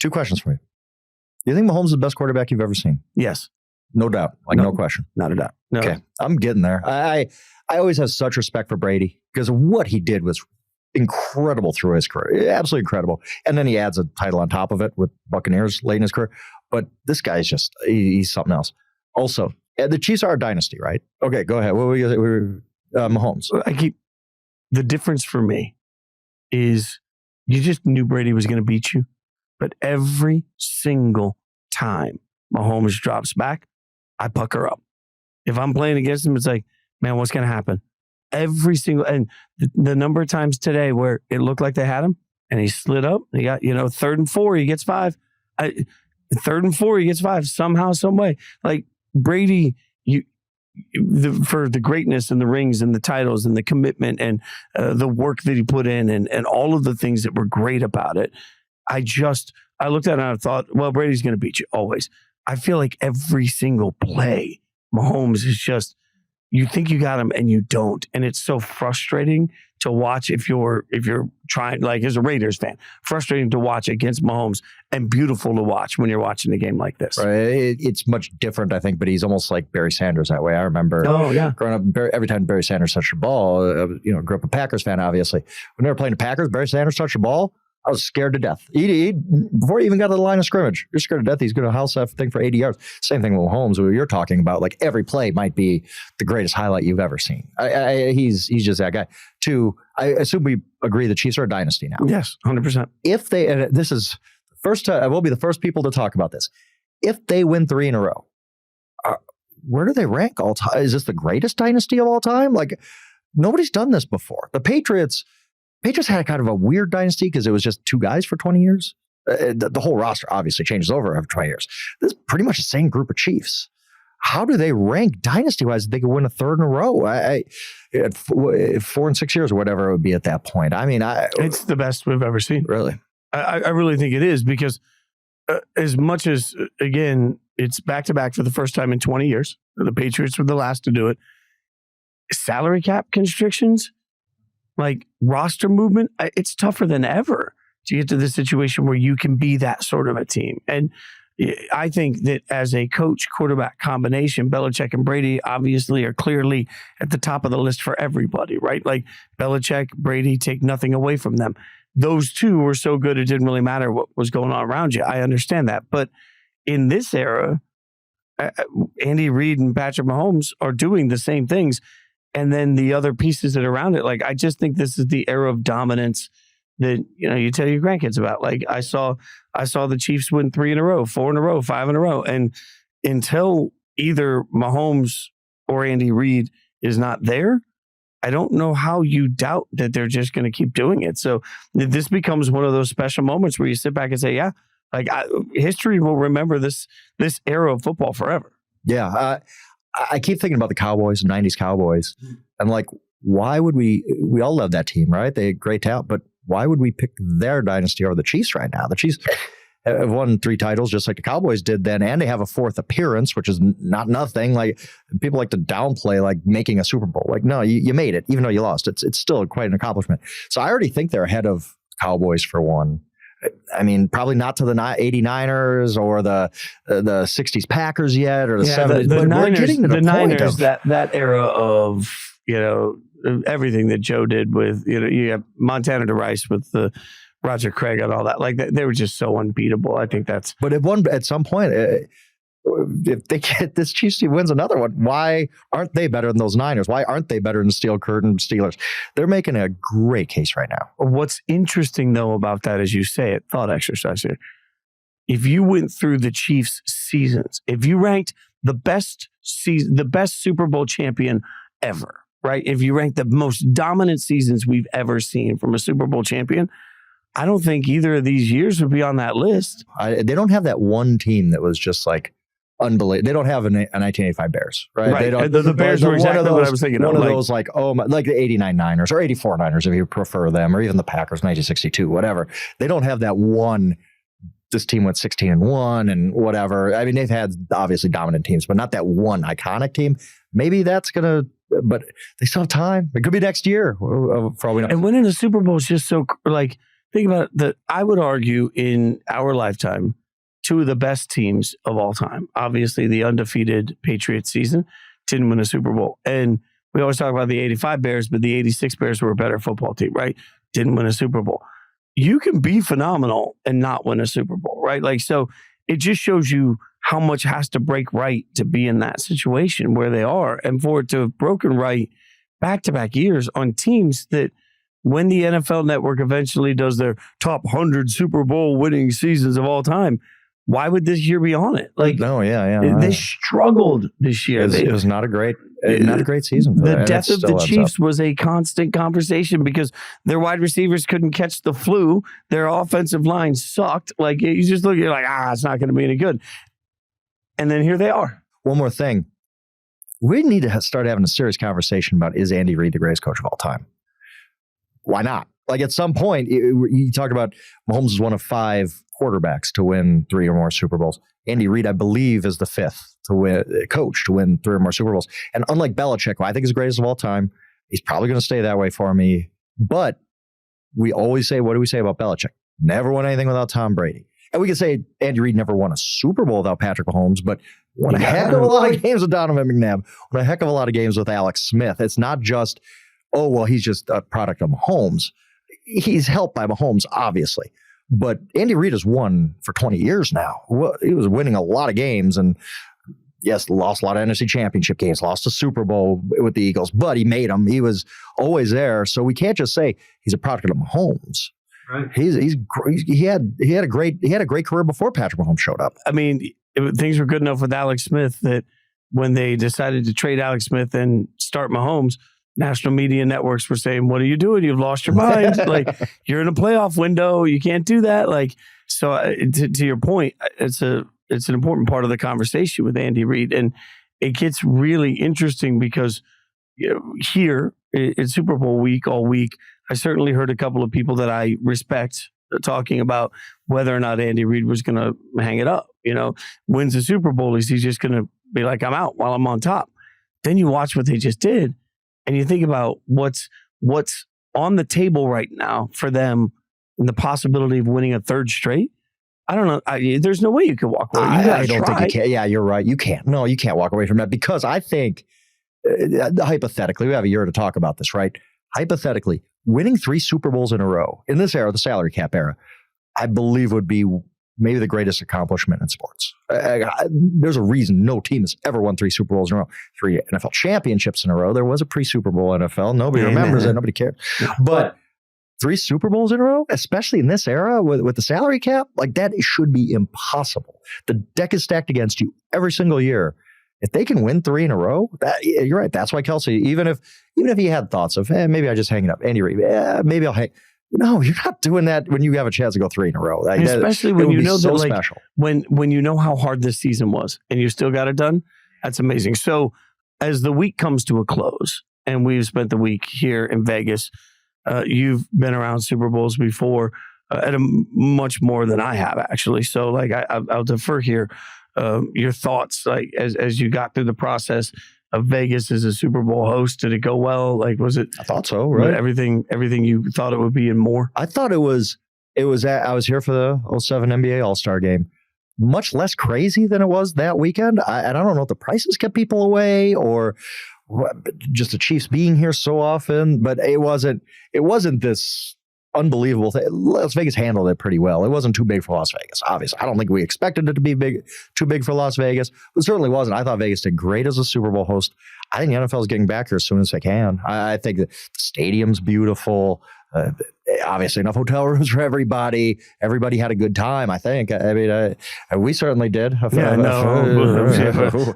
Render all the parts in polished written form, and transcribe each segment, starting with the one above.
Two questions for you. Do you think Mahomes is the best quarterback you've ever seen? Yes. No doubt. No question. Not a doubt. No. Okay. I'm getting there. I always have such respect for Brady because what he did was incredible through his career. Absolutely incredible. And then he adds a title on top of it with Buccaneers late in his career. But this guy's just, he's something else. Also, the Chiefs are a dynasty, right? Okay, go ahead. What were you Mahomes. The difference for me is you just knew Brady was going to beat you. But every single time Mahomes drops back, I pucker up. If I'm playing against him, it's like, man, what's going to happen? Every single, and the number of times today where it looked like they had him and he slid up, he got, 3rd and 4, he gets 5. 3rd and 4, he gets 5 somehow, some way. Like Brady, for the greatness and the rings and the titles and the commitment and the work that he put in and all of the things that were great about it. I looked at it and I thought, well, Brady's going to beat you always. I feel like every single play, Mahomes is just, you think you got him and you don't. And it's so frustrating to watch if you're trying, like as a Raiders fan, frustrating to watch against Mahomes and beautiful to watch when you're watching a game like this. Right. It's much different, I think, but he's almost like Barry Sanders that way. I remember growing up, every time Barry Sanders touched the ball, grew up a Packers fan, obviously. When they were playing the Packers, Barry Sanders touched the ball, I was scared to death. Before he even got to the line of scrimmage, you're scared to death. He's going to house that thing for 80 yards. Same thing with Mahomes, where you're talking about, like every play might be the greatest highlight you've ever seen. He's just that guy. Two, I assume we agree the Chiefs are a dynasty now. Yes, 100%. If they, and this is the first time, I will be the first people to talk about this. If they win 3 in a row, where do they rank all time? Is this the greatest dynasty of all time? Like nobody's done this before. The Patriots had kind of a weird dynasty because it was just 2 guys for 20 years. The whole roster obviously changes over after 20 years. This is pretty much the same group of Chiefs. How do they rank dynasty-wise if they could win a 3rd in a row? At 4 and 6 years or whatever it would be at that point. I mean, it's the best we've ever seen. Really? I really think it is because as much as, again, it's back-to-back for the first time in 20 years. The Patriots were the last to do it. Salary cap constrictions, like roster movement, it's tougher than ever to get to the situation where you can be that sort of a team. And I think that as a coach quarterback combination, Belichick and Brady obviously are clearly at the top of the list for everybody, right? Like Belichick, Brady, take nothing away from them. Those two were so good it didn't really matter what was going on around you. I understand that. But in this era, Andy Reid and Patrick Mahomes are doing the same things. And then the other pieces that are around it, like I just think this is the era of dominance that you tell your grandkids about. Like I saw the Chiefs win 3 in a row, 4 in a row, 5 in a row, and until either Mahomes or Andy Reid is not there, I don't know how you doubt that they're just going to keep doing it. So this becomes one of those special moments where you sit back and say, yeah, like history will remember this era of football forever. Yeah. I keep thinking about the Cowboys, 90s Cowboys. And like, why would we all love that team, right? They had great talent, but why would we pick their dynasty over the Chiefs right now? The Chiefs have won 3 titles just like the Cowboys did then, and they have a 4th appearance, which is not nothing. Like people like to downplay like making a Super Bowl. Like, no, you made it, even though you lost. It's still quite an accomplishment. So I already think they're ahead of Cowboys for one. I mean, probably not to the 89ers or the 60s Packers yet, or the 70s. But Niners, we're getting to the Niners, that era of, everything that Joe did with, you have Montana to Rice with the Roger Craig and all that. Like they were just so unbeatable. I think that's. But at some point, if they get this Chiefs team wins another one, why aren't they better than those Niners? Why aren't they better than Steel Curtain Steelers? They're making a great case right now. What's interesting though about that, as you say it, thought exercise here. If you went through the Chiefs seasons, if you ranked the best Super Bowl champion ever, right? If you rank the most dominant seasons we've ever seen from a Super Bowl champion, I don't think either of these years would be on that list. They don't have that one team that was just like unbelievable. They don't have a 1985 Bears, right? Right. They don't, the Bears were exactly what I was thinking. One of those like the 89 Niners or 84 Niners, if you prefer them, or even the Packers, 1962, whatever. They don't have that one. This team went 16-1 and whatever. I mean, they've had obviously dominant teams, but not that one iconic team. Maybe that's going to, but they still have time. It could be next year for all we know. And winning the Super Bowl is just so like, think about that. I would argue in our lifetime, two of the best teams of all time. Obviously, the undefeated Patriots season didn't win a Super Bowl. And we always talk about the 85 Bears, but the 86 Bears were a better football team, right? Didn't win a Super Bowl. You can be phenomenal and not win a Super Bowl, right? Like, so it just shows you how much has to break right to be in that situation where they are. And for it to have broken right back-to-back years on teams that when the NFL Network eventually does their top 100 Super Bowl winning seasons of all time, why would this year be on it? Like, no, they struggled this year. It was not a great season. For the death of the Chiefs was a constant conversation because their wide receivers couldn't catch the flu. Their offensive line sucked. Like, you just look, you're like, it's not going to be any good. And then here they are. One more thing. We need to start having a serious conversation about, is Andy Reid the greatest coach of all time? Why not? Like, at some point, you talked about Mahomes is one of 5 quarterbacks to win 3 or more Super Bowls. Andy Reid, I believe, is the 5th coach to win 3 or more Super Bowls. And unlike Belichick, who I think is the greatest of all time, he's probably going to stay that way for me. But we always say, what do we say about Belichick? Never won anything without Tom Brady. And we can say Andy Reid never won a Super Bowl without Patrick Mahomes, but won a heck of a lot of games with Donovan McNabb, won a heck of a lot of games with Alex Smith. It's not just, he's just a product of Mahomes. He's helped by Mahomes, obviously. But Andy Reid has won for 20 years now. He was winning a lot of games and, yes, lost a lot of NFC championship games, lost a Super Bowl with the Eagles, but he made them. He was always there. So we can't just say he's a product of Mahomes. Right. He had a great career before Patrick Mahomes showed up. I mean, things were good enough with Alex Smith that when they decided to trade Alex Smith and start Mahomes, national media networks were saying, "What are you doing? You've lost your mind. Like, you're in a playoff window. You can't do that." Like, so to your point, it's an important part of the conversation with Andy Reid, and it gets really interesting because here in Super Bowl week, all week, I certainly heard a couple of people that I respect talking about whether or not Andy Reid was going to hang it up. Wins the Super Bowl, is he just going to be like, I'm out while I'm on top? Then you watch what they just did, and you think about what's on the table right now for them and the possibility of winning a 3rd straight. I don't know. There's no way you can walk away. I don't think you can. Yeah, you're right. You can't. No, you can't walk away from that because I think, hypothetically, we have a year to talk about this, right? Hypothetically, winning 3 Super Bowls in a row in this era, the salary cap era, I believe would be maybe the greatest accomplishment in sports. There's a reason no team has ever won 3 Super Bowls in a row, 3 NFL championships in a row. There was a pre-Super Bowl NFL. Nobody remembers it. Nobody cares. But 3 Super Bowls in a row, especially in this era with the salary cap, like that should be impossible. The deck is stacked against you every single year. If they can win 3 in a row, you're right. That's why Kelsey, even if he had thoughts of, maybe I just hang it up, Andy Reid, maybe I'll hang. No, you're not doing that when you have a chance to go 3 in a row. Like, especially when you know so special. When you know how hard this season was and you still got it done, that's amazing. So as the week comes to a close, and we've spent the week here in Vegas, you've been around Super Bowls before at a much more than I have, actually. So like I'll defer here. Your thoughts, like as you got through the process of Vegas as a Super Bowl host, did it go well? Like, was it? I thought so. Right, everything you thought it would be and more. I thought it was. I was here for the 2007 NBA All-Star Game. Much less crazy than it was that weekend. I don't know if the prices kept people away or just the Chiefs being here so often, but it wasn't this unbelievable thing. Las Vegas handled it pretty well. It wasn't too big for Las Vegas, obviously. I don't think we expected it to be too big for Las Vegas, but it certainly wasn't. I thought Vegas did great as a Super Bowl host. I think the NFL is getting back here as soon as they can. I think the stadium's beautiful. Obviously, enough hotel rooms for everybody. Everybody had a good time, I think. I mean, we certainly did. Yeah,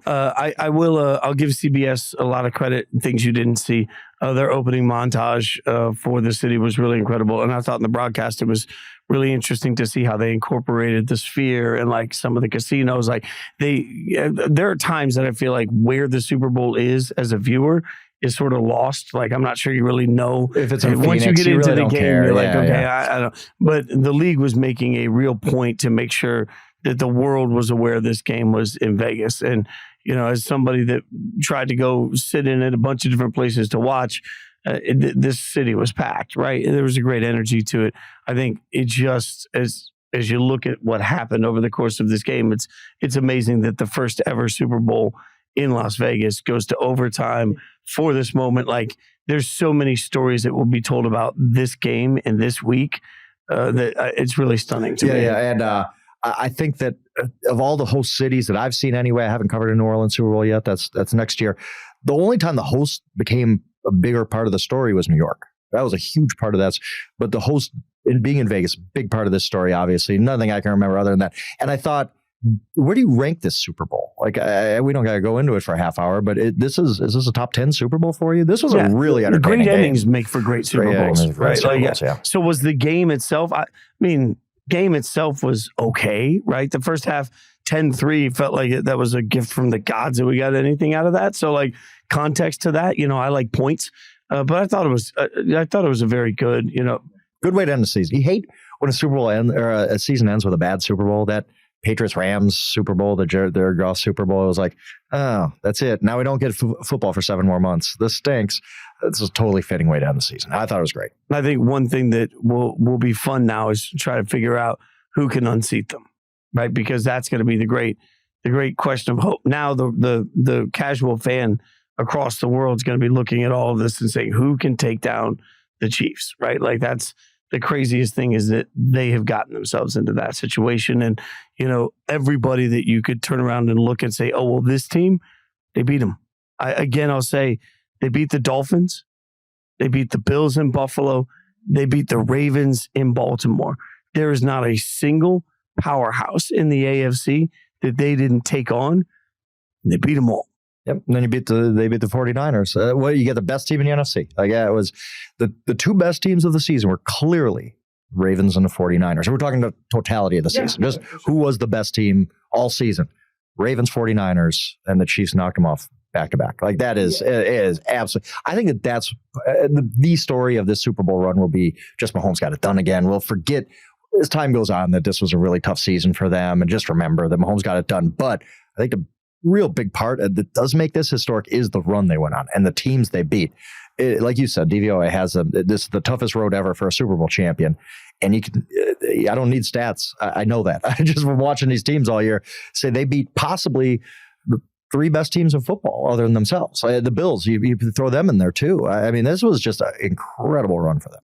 I will. I'll give CBS a lot of credit. Things you didn't see. Their opening montage for the city was really incredible, and I thought in the broadcast it was really interesting to see how they incorporated the Sphere and like some of the casinos. Like there are times that I feel like where the Super Bowl is as a viewer is sort of lost. Like, I'm not sure you really know if it's in once Phoenix, you get into really the game, care. You're like, yeah, okay, yeah. I don't. But the league was making a real point to make sure that the world was aware this game was in Vegas. And, as somebody that tried to go sit in at a bunch of different places to watch, this city was packed, right? There was a great energy to it. I think it just, as you look at what happened over the course of this game, it's amazing that the first ever Super Bowl in Las Vegas goes to overtime for this moment. Like, there's so many stories that will be told about this game and this week that it's really stunning to me. Yeah, and I think that of all the host cities that I've seen anyway, I haven't covered a New Orleans Super Bowl yet. That's next year. The only time the host became a bigger part of the story was New York. That was a huge part of that. But the host, in being in Vegas, big part of this story, obviously. Nothing I can remember other than that. And I thought, where do you rank this Super Bowl? Like, we don't got to go into it for a half hour, but is this a top 10 Super Bowl for you? This was a really entertaining great game. endings make for great Super Bowls, right? Super Bowls, yeah. So was the game itself? I mean, game itself was okay, right? The first half, 10-3, felt like that was a gift from the gods that we got anything out of that. So, like, context to that, I like points, but I thought it was a very good, good way to end the season. You hate when a Super Bowl or a season ends with a bad Super Bowl. That Patriots Rams Super Bowl, the Jared Goff Super Bowl, it was like, oh, that's it. Now we don't get football for 7 more months. This stinks. This is a totally fitting way to end the season. I thought it was great. I think one thing that will be fun now is to try to figure out who can unseat them, right? Because that's going to be the great question of hope. Now the casual fan across the world is going to be looking at all of this and saying, who can take down the Chiefs, right? Like, that's the craziest thing, is that they have gotten themselves into that situation. And, everybody that you could turn around and look and say, oh, well, this team, they beat them. I'll say they beat the Dolphins. They beat the Bills in Buffalo. They beat the Ravens in Baltimore. There is not a single powerhouse in the AFC that they didn't take on. They beat them all. Yep. And then they beat the 49ers. You get the best team in the NFC. Like, yeah, it was the two best teams of the season were clearly Ravens and the 49ers. And we're talking the totality of the season. Just who was the best team all season? Ravens, 49ers, and the Chiefs knocked them off back to back. Like, that is, it is absolutely. I think that's the story of this Super Bowl run will be just Mahomes got it done again. We'll forget as time goes on that this was a really tough season for them, and just remember that Mahomes got it done. But I think the real big part that does make this historic is the run they went on and the teams they beat. Like you said, DVOA has this is the toughest road ever for a Super Bowl champion. And you can, I don't need stats. I know that. I just from watching these teams all year say they beat possibly the 3 best teams in football other than themselves. The Bills, you throw them in there too. I mean, this was just an incredible run for them.